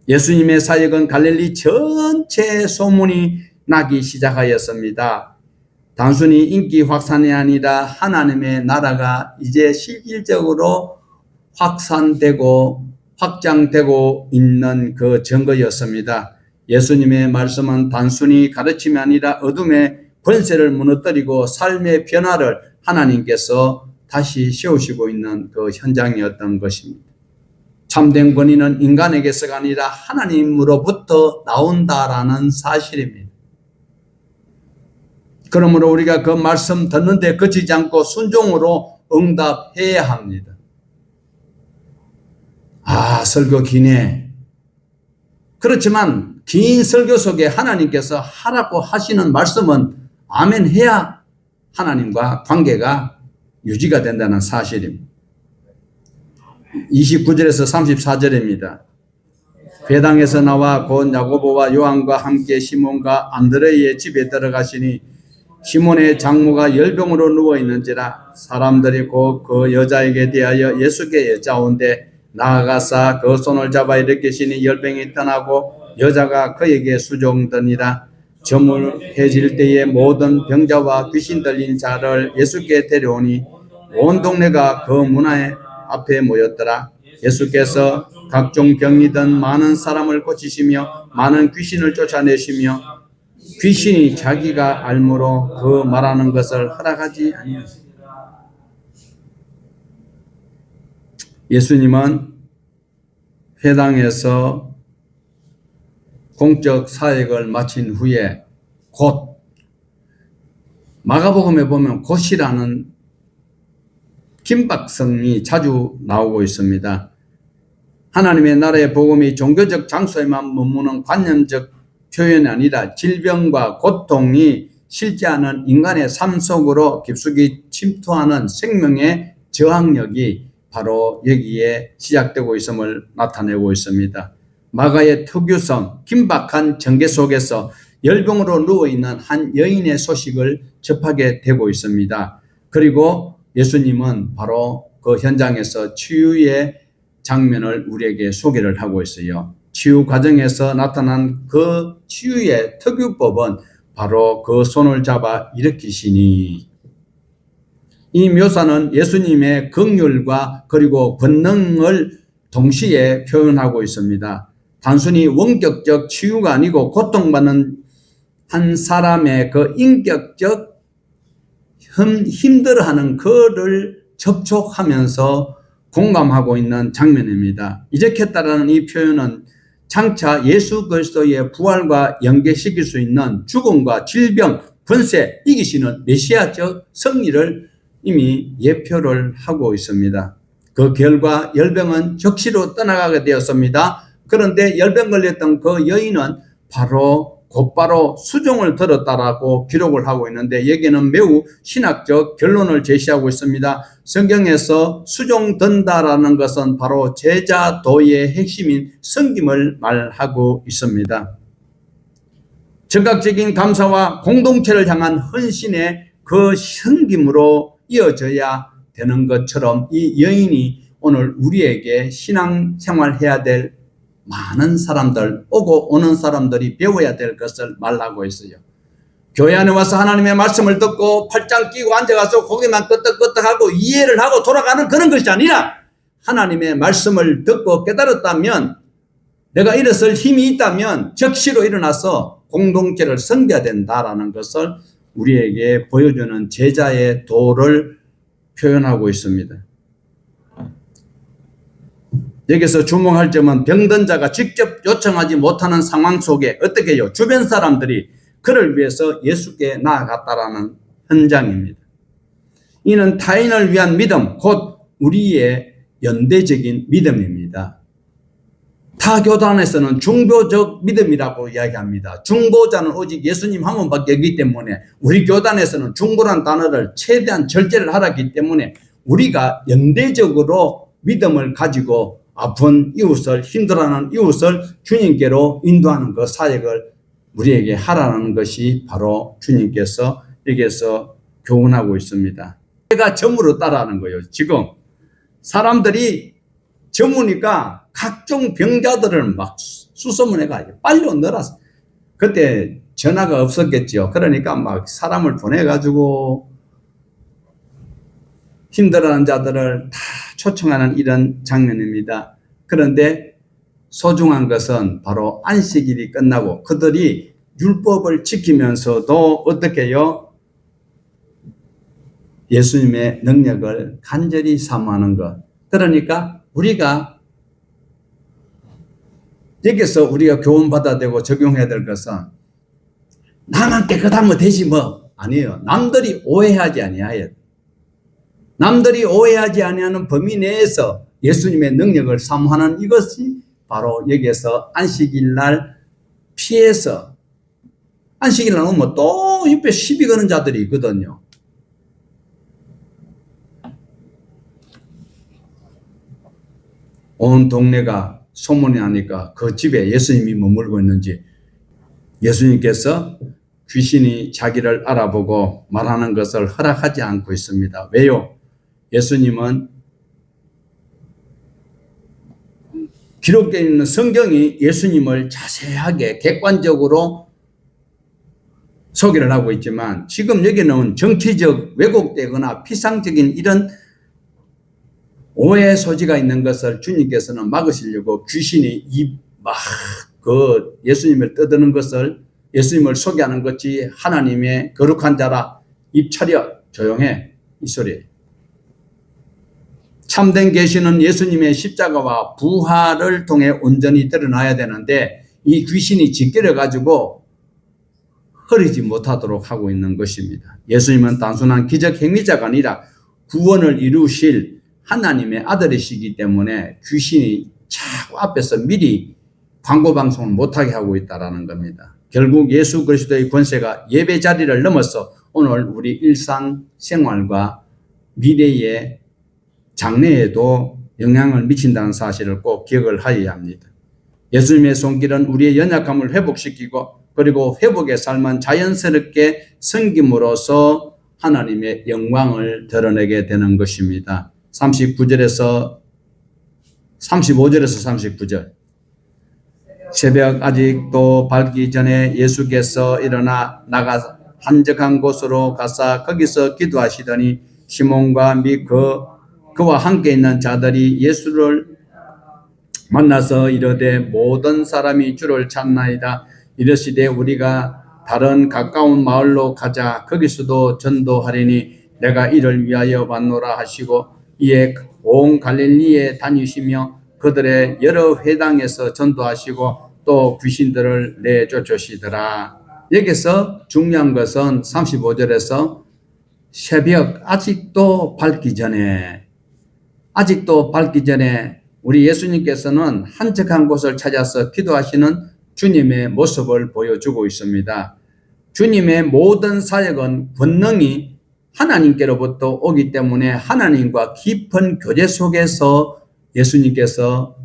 예수님의 사역은 갈릴리 전체에 소문이 나기 시작하였습니다. 단순히 인기 확산이 아니라 하나님의 나라가 이제 실질적으로 확산되고 확장되고 있는 그 증거였습니다. 예수님의 말씀은 단순히 가르침이 아니라 어둠의 권세를 무너뜨리고 삶의 변화를 하나님께서 다시 세우시고 있는 그 현장이었던 것입니다. 참된 권위는 인간에게서가 아니라 하나님으로부터 나온다라는 사실입니다. 그러므로 우리가 그 말씀 듣는데 그치지 않고 순종으로 응답해야 합니다. 아, 설교 기네. 그렇지만 긴 설교 속에 하나님께서 하라고 하시는 말씀은 아멘 해야 하나님과 관계가 유지가 된다는 사실입니다. 29절에서 34절입니다. 회당에서 나와 곧 야고보와 요한과 함께 시몬과 안드레의 집에 들어가시니 시몬의 장모가 열병으로 누워있는지라 사람들이 곧 그 여자에게 대하여 예수께 여짜온대 나아가사 그 손을 잡아 일으키시니 열병이 떠나고 여자가 그에게 수종더니라. 저물해질 때에 모든 병자와 귀신 들린 자를 예수께 데려오니 온 동네가 그 문 앞에 모였더라. 예수께서 각종 병이든 많은 사람을 고치시며 많은 귀신을 쫓아내시며 귀신이 자기가 알므로 그 말하는 것을 허락하지 아니하시니라. 예수님은 회당에서 공적 사역을 마친 후에 곧, 마가복음에 보면 곧이라는 긴박성이 자주 나오고 있습니다. 하나님의 나라의 복음이 종교적 장소에만 머무는 관념적 표현이 아니라 질병과 고통이 실제하는 인간의 삶 속으로 깊숙이 침투하는 생명의 저항력이 바로 여기에 시작되고 있음을 나타내고 있습니다. 마가의 특유성, 긴박한 전개 속에서 열병으로 누워있는 한 여인의 소식을 접하게 되고 있습니다. 그리고 예수님은 바로 그 현장에서 치유의 장면을 우리에게 소개를 하고 있어요. 치유 과정에서 나타난 그 치유의 특유법은 바로 그 손을 잡아 일으키시니, 이 묘사는 예수님의 긍휼과 그리고 권능을 동시에 표현하고 있습니다. 단순히 원격적 치유가 아니고 고통받는 한 사람의 그 인격적 힘들어하는 그를 접촉하면서 공감하고 있는 장면입니다. 이렇게 따르는 이 표현은 장차 예수 그리스도의 부활과 연계시킬 수 있는 죽음과 질병, 권세, 이기시는 메시아적 승리를 이미 예표를 하고 있습니다. 그 결과 열병은 적시로 떠나가게 되었습니다. 그런데 열병 걸렸던 그 여인은 곧바로 수종을 들었다라고 기록을 하고 있는데, 여기는 매우 신학적 결론을 제시하고 있습니다. 성경에서 수종 든다라는 것은 바로 제자도의 핵심인 섬김을 말하고 있습니다. 즉각적인 감사와 공동체를 향한 헌신의 그 섬김으로 이어져야 되는 것처럼 이 여인이 오늘 우리에게 신앙생활해야 될 많은 사람들, 오고 오는 사람들이 배워야 될 것을 말하고 있어요. 교회 안에 와서 하나님의 말씀을 듣고 팔짱 끼고 앉아가서 고개만 끄덕끄덕하고 이해를 하고 돌아가는 그런 것이 아니라, 하나님의 말씀을 듣고 깨달았다면, 내가 일어설 힘이 있다면 적시로 일어나서 공동체를 섬겨야 된다라는 것을 우리에게 보여주는 제자의 도를 표현하고 있습니다. 여기서 주목할 점은 병든 자가 직접 요청하지 못하는 상황 속에 어떻게 해요? 주변 사람들이 그를 위해서 예수께 나아갔다라는 현장입니다. 이는 타인을 위한 믿음, 곧 우리의 연대적인 믿음입니다. 타 교단에서는 중보적 믿음이라고 이야기합니다. 중보자는 오직 예수님 한 분밖에 없기 때문에, 우리 교단에서는 중보란 단어를 최대한 절제를 하라기 때문에 우리가 연대적으로 믿음을 가지고 아픈 이웃을, 힘들어하는 이웃을 주님께로 인도하는 그 사역을 우리에게 하라는 것이 바로 주님께서 여기에서 교훈하고 있습니다. 내가 점으로 따라하는 거예요. 지금 사람들이 점으니까 각종 병자들을 막 수소문해가지고 빨리 오너라. 그때 전화가 없었겠죠. 그러니까 막 사람을 보내가지고 힘들어하는 자들을 다 초청하는 이런 장면입니다. 그런데 소중한 것은 바로 안식일이 끝나고 그들이 율법을 지키면서도 어떻게 해요? 예수님의 능력을 간절히 사모하는 것. 그러니까 우리가 여기서 우리가 교훈받아야 되고 적용해야 될 것은, 나만 깨끗하면 되지 뭐. 아니에요. 남들이 오해하지 아니하여, 남들이 오해하지 아니하는 범위 내에서 예수님의 능력을 사모하는 이것이 바로 여기에서 안식일 날 피해서, 안식일 날 오면 또 옆에 시비 거는 자들이 있거든요. 온 동네가 소문이 나니까 그 집에 예수님이 머물고 있는지, 예수님께서 귀신이 자기를 알아보고 말하는 것을 허락하지 않고 있습니다. 왜요? 예수님은 기록되어 있는 성경이 예수님을 자세하게 객관적으로 소개를 하고 있지만, 지금 여기는 정치적 왜곡되거나 피상적인 이런 오해 소지가 있는 것을 주님께서는 막으시려고 귀신이 그 예수님을 떠드는 것을, 예수님을 소개하는 것이 하나님의 거룩한 자라, 입 차려, 조용해, 이 소리예요. 참된 계시는 예수님의 십자가와 부활을 통해 온전히 드러나야 되는데, 이 귀신이 짓기를 가지고 흐리지 못하도록 하고 있는 것입니다. 예수님은 단순한 기적 행위자가 아니라 구원을 이루실 하나님의 아들이시기 때문에 귀신이 자꾸 앞에서 미리 광고 방송을 못하게 하고 있다는 겁니다. 결국 예수 그리스도의 권세가 예배 자리를 넘어서 오늘 우리 일상생활과 미래의 장래에도 영향을 미친다는 사실을 꼭 기억을 하여야 합니다. 예수님의 손길은 우리의 연약함을 회복시키고 그리고 회복의 삶은 자연스럽게 섬김으로써 하나님의 영광을 드러내게 되는 것입니다. 35절에서 39절 새벽 아직도 밝기 전에 예수께서 일어나 나가 한적한 곳으로 가사 거기서 기도하시더니 시몬과 및 그와 함께 있는 자들이 예수를 만나서 이르되 모든 사람이 주를 찾나이다. 이르시되 우리가 다른 가까운 마을로 가자. 거기서도 전도하리니 내가 이를 위하여 왔노라 하시고 이에 온 갈릴리에 다니시며 그들의 여러 회당에서 전도하시고 또 귀신들을 내쫓으시더라. 여기서 중요한 것은 35절에서 새벽 아직도 밝기 전에 우리 예수님께서는 한적한 곳을 찾아서 기도하시는 주님의 모습을 보여주고 있습니다. 주님의 모든 사역은 권능이 하나님께로부터 오기 때문에 하나님과 깊은 교제 속에서 예수님께서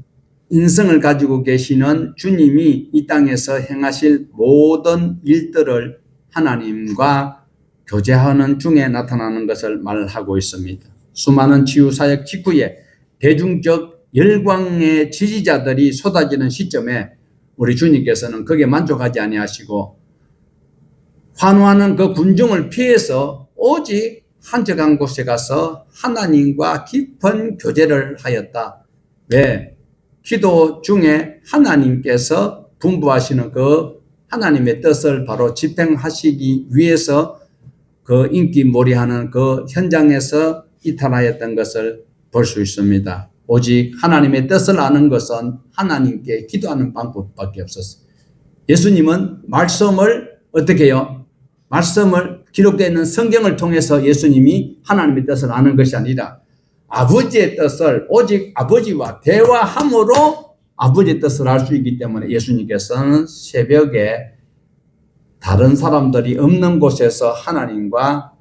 인성을 가지고 계시는 주님이 이 땅에서 행하실 모든 일들을 하나님과 교제하는 중에 나타나는 것을 말하고 있습니다. 수많은 치유사역 직후에 대중적 열광의 지지자들이 쏟아지는 시점에 우리 주님께서는 거기에 만족하지 아니하시고 환호하는 그 군중을 피해서 오직 한적한 곳에 가서 하나님과 깊은 교제를 하였다. 왜? 기도 중에 하나님께서 분부하시는 그 하나님의 뜻을 바로 집행하시기 위해서 그 인기몰이하는 그 현장에서 이탈하였던 것을 볼 수 있습니다. 오직 하나님의 뜻을 아는 것은 하나님께 기도하는 방법밖에 없었어요. 예수님은 말씀을 어떻게 해요? 말씀을 기록되어 있는 성경을 통해서 예수님이 하나님의 뜻을 아는 것이 아니라 아버지의 뜻을 오직 아버지와 대화함으로 아버지의 뜻을 알 수 있기 때문에 예수님께서는 새벽에 다른 사람들이 없는 곳에서 하나님과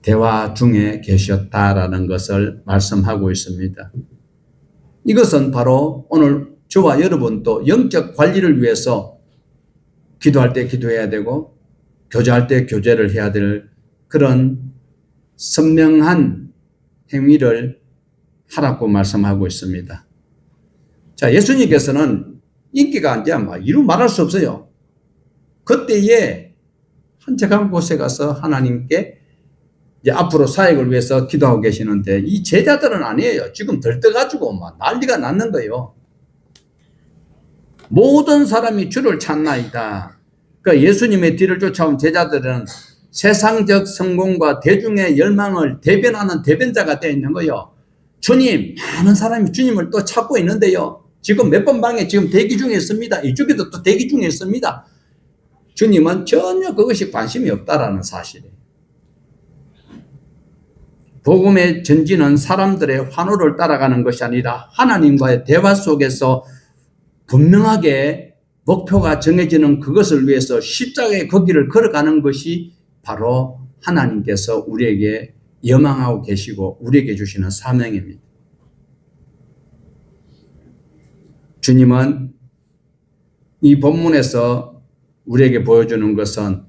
대화 중에 계셨다라는 것을 말씀하고 있습니다. 이것은 바로 오늘 저와 여러분도 영적 관리를 위해서 기도할 때 기도해야 되고 교제할 때 교제를 해야 될 그런 선명한 행위를 하라고 말씀하고 있습니다. 자, 예수님께서는 인기가 이제 이루 말할 수 없어요. 그때에 한적한 곳에 가서 하나님께 이제 앞으로 사역을 위해서 기도하고 계시는데 이 제자들은 아니에요. 지금 들떠가지고 막 난리가 났는 거예요. 모든 사람이 주를 찾나이다. 그러니까 예수님의 뒤를 쫓아온 제자들은 세상적 성공과 대중의 열망을 대변하는 대변자가 되어 있는 거예요. 주님, 많은 사람이 주님을 또 찾고 있는데요. 지금 몇 번 방에 지금 대기 중에 있습니다. 이쪽에도 또 대기 중에 있습니다. 주님은 전혀 그것이 관심이 없다라는 사실이에요. 복음의 전진은 사람들의 환호를 따라가는 것이 아니라 하나님과의 대화 속에서 분명하게 목표가 정해지는 그것을 위해서 십자가의 그 길을 걸어가는 것이 바로 하나님께서 우리에게 여망하고 계시고 우리에게 주시는 사명입니다. 주님은 이 본문에서 우리에게 보여주는 것은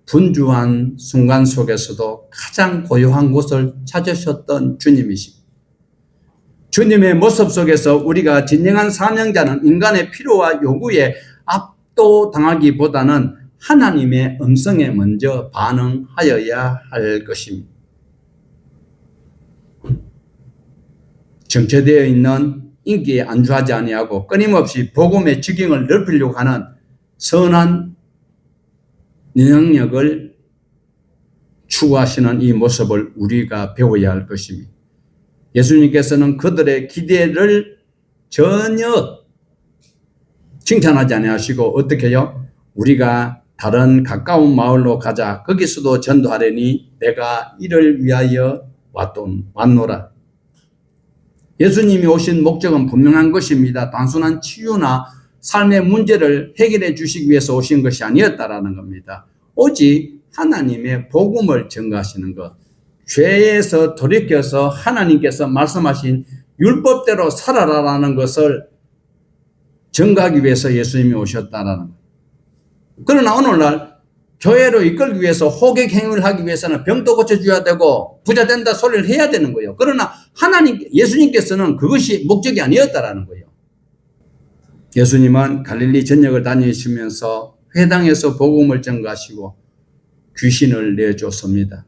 분주한 순간 속에서도 가장 고요한 곳을 찾으셨던 주님이십니다. 주님의 모습 속에서 우리가 진정한 사명자는 인간의 필요와 요구에 압도당하기보다는 하나님의 음성에 먼저 반응하여야 할 것입니다. 정체되어 있는 인기에 안주하지 아니하고 끊임없이 복음의 지경을 넓히려고 하는 선한 영향력을 추구하시는 이 모습을 우리가 배워야 할 것입니다. 예수님께서는 그들의 기대를 전혀 칭찬하지 아니하시고 어떻게 해요? 우리가 다른 가까운 마을로 가자. 거기서도 전도하려니 내가 이를 위하여 왔노라. 예수님이 오신 목적은 분명한 것입니다. 단순한 치유나 삶의 문제를 해결해 주시기 위해서 오신 것이 아니었다라는 겁니다. 오직 하나님의 복음을 전가하시는 것. 죄에서 돌이켜서 하나님께서 말씀하신 율법대로 살아라라는 것을 증거하기 위해서 예수님이 오셨다라는 거예요. 그러나 오늘날 교회로 이끌기 위해서 호객 행위를 하기 위해서는 병도 고쳐줘야 되고 부자 된다 소리를 해야 되는 거예요. 그러나 예수님께서는 그것이 목적이 아니었다라는 거예요. 예수님은 갈릴리 전역을 다니시면서 회당에서 복음을 전가하시고 귀신을 내쫓습니다.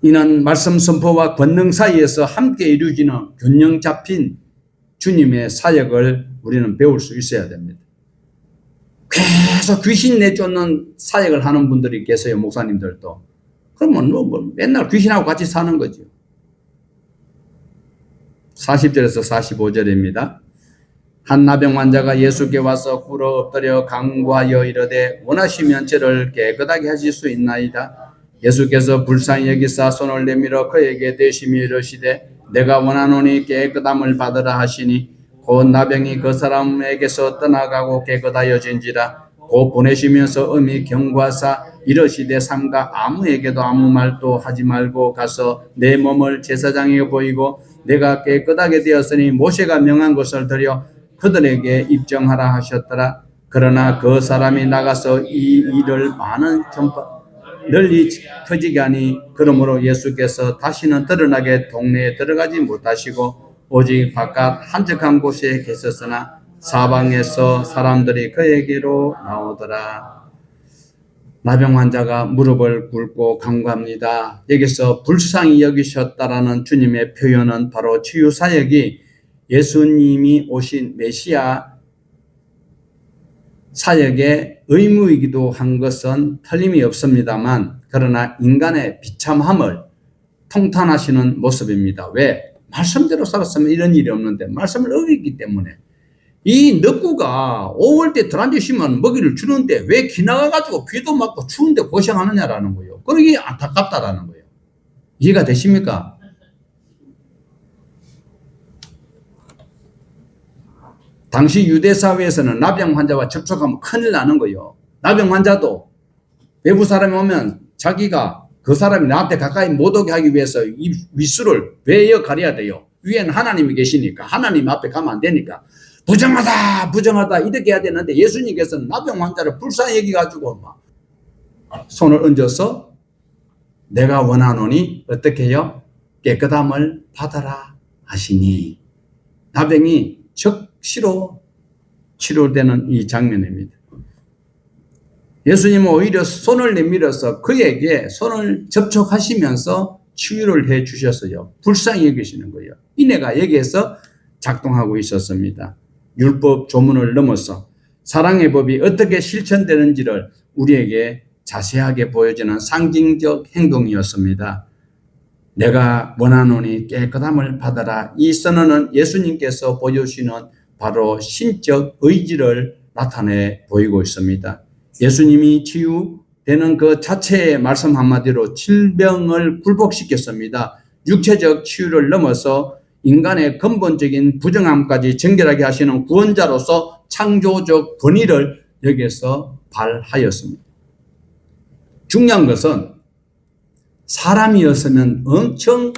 이는 말씀 선포와 권능 사이에서 함께 이루어지는 균형 잡힌 주님의 사역을 우리는 배울 수 있어야 됩니다. 계속 귀신 내쫓는 사역을 하는 분들이 계세요, 목사님들도. 그러면 맨날 귀신하고 같이 사는 거죠. 40절에서 45절입니다. 한 나병 환자가 예수께 와서 꿇어 엎드려 간구하여 이르되 원하시면 저를 깨끗하게 하실 수 있나이다. 예수께서 불쌍히 여기사 손을 내밀어 그에게 대심히 이르시되 내가 원하노니 깨끗함을 받으라 하시니 곧 나병이 그 사람에게서 떠나가고 깨끗하여진지라. 곧 보내시면서 엄히 경고하사 이르시되 삼가 아무에게도 아무 말도 하지 말고 가서 내 몸을 제사장에게 보이고 내가 깨끗하게 되었으니 모세가 명한 것을 드려 그들에게 입증하라 하셨더라. 그러나 그 사람이 나가서 이 일을 많은 널리 퍼지게 하니 그러므로 예수께서 다시는 드러나게 동네에 들어가지 못하시고 오직 바깥 한적한 곳에 계셨으나 사방에서 사람들이 그에게로 나오더라. 나병 환자가 무릎을 꿇고 간구합니다. 여기서 불쌍히 여기셨다라는 주님의 표현은 바로 치유 사역이 예수님이 오신 메시아 사역의 의무이기도 한 것은 틀림이 없습니다만 그러나 인간의 비참함을 통탄하시는 모습입니다. 왜? 말씀대로 살았으면 이런 일이 없는데 말씀을 어기기 때문에 이 늑구가 5월 때 들한테 쉬면 먹이를 주는데 왜 기나가가지고 비도 맞고 추운데 고생하느냐라는 거예요. 그러기 안타깝다라는 거예요. 이해가 되십니까? 당시 유대 사회에서는 나병 환자와 접촉하면 큰일 나는 거예요. 나병 환자도 외부 사람이 오면 자기가 그 사람이 나한테 가까이 못 오게 하기 위해서 이 윗수를 베어 가려야 돼요. 위에는 하나님이 계시니까 하나님 앞에 가면 안 되니까 부정하다 부정하다 이렇게 해야 되는데 예수님께서는 나병 환자를 불쌍히 여기가지고 막 손을 얹어서 내가 원하노니 어떻게 해요? 깨끗함을 받아라 하시니 나병이 즉시로 치료되는 이 장면입니다. 예수님은 오히려 손을 내밀어서 그에게 손을 접촉하시면서 치유를 해 주셨어요. 불쌍히 여기시는 거예요. 이내가 여기에서 작동하고 있었습니다. 율법 조문을 넘어서 사랑의 법이 어떻게 실천되는지를 우리에게 자세하게 보여주는 상징적 행동이었습니다. 내가 원하노니 깨끗함을 받아라. 이 선언은 예수님께서 보여주시는 바로 신적 의지를 나타내 보이고 있습니다. 예수님이 치유되는 그 자체의 말씀 한마디로 질병을 굴복시켰습니다. 육체적 치유를 넘어서 인간의 근본적인 부정함까지 정결하게 하시는 구원자로서 창조적 권위를 여기에서 발하였습니다. 중요한 것은 사람이었으면 엄청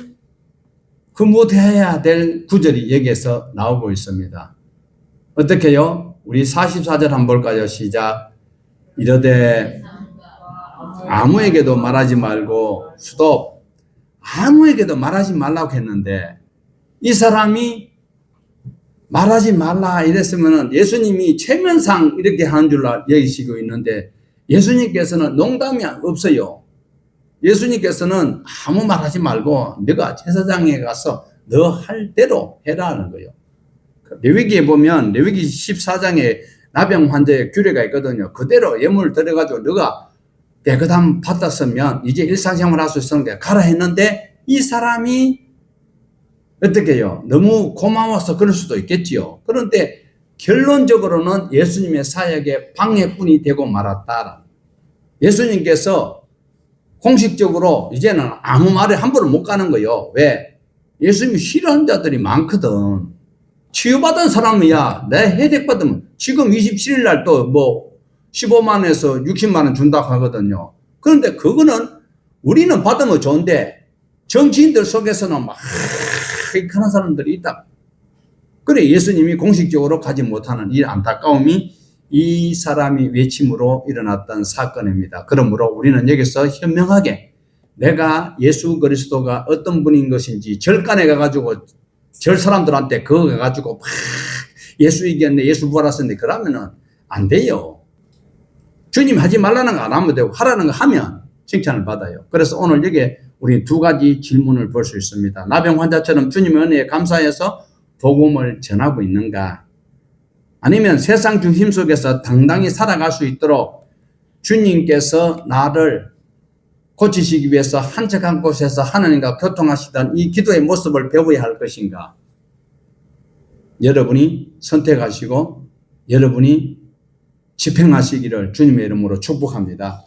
흐뭇해야 될 구절이 여기에서 나오고 있습니다. 어떻게요? 우리 44절 한번 볼까요? 시작. 이르되 아무에게도 말하지 말고 스톱. 아무에게도 말하지 말라고 했는데 이 사람이 말하지 말라 이랬으면 예수님이 최면상 이렇게 하는 줄 여기시고 있는데 예수님께서는 농담이 없어요. 예수님께서는 아무 말하지 말고 너가 제사장에 가서 너 할 대로 해라는 거예요. 레위기에 보면 레위기 14장에 나병 환자의 규례가 있거든요. 그대로 예물을 드려가지고 너가 깨끗함 받았으면 이제 일상생활 할 수 있었는데 가라 했는데 이 사람이 어떻게 해요? 너무 고마워서 그럴 수도 있겠지요. 그런데 결론적으로는 예수님의 사역의 방해꾼이 되고 말았다. 예수님께서 공식적으로 이제는 아무 말에 함부로 못 가는 거예요. 왜? 예수님이 싫어하는 자들이 많거든. 치유받은 사람이야. 내 혜택 받으면 지금 27일 날 또 뭐 15만에서 60만 원 준다고 하거든요. 그런데 그거는 우리는 받으면 좋은데 정치인들 속에서는 막 그런 사람들이 있다. 그래 예수님이 공식적으로 가지 못하는 이 안타까움이 이 사람이 외침으로 일어났던 사건입니다. 그러므로 우리는 여기서 현명하게 내가 예수 그리스도가 어떤 분인 것인지 절간에 가가지고 절 사람들한테 그거 가가지고 막 예수 이겼네, 예수 부활하셨네 그러면은 안 돼요. 주님 하지 말라는 거 안 하면 되고 하라는 거 하면 칭찬을 받아요. 그래서 오늘 여기 우리 두 가지 질문을 볼 수 있습니다. 나병 환자처럼 주님의 은혜에 감사해서 복음을 전하고 있는가? 아니면 세상 중심 속에서 당당히 살아갈 수 있도록 주님께서 나를 고치시기 위해서 한적한 곳에서 하나님과 교통하시던 이 기도의 모습을 배워야 할 것인가? 여러분이 선택하시고 여러분이 집행하시기를 주님의 이름으로 축복합니다.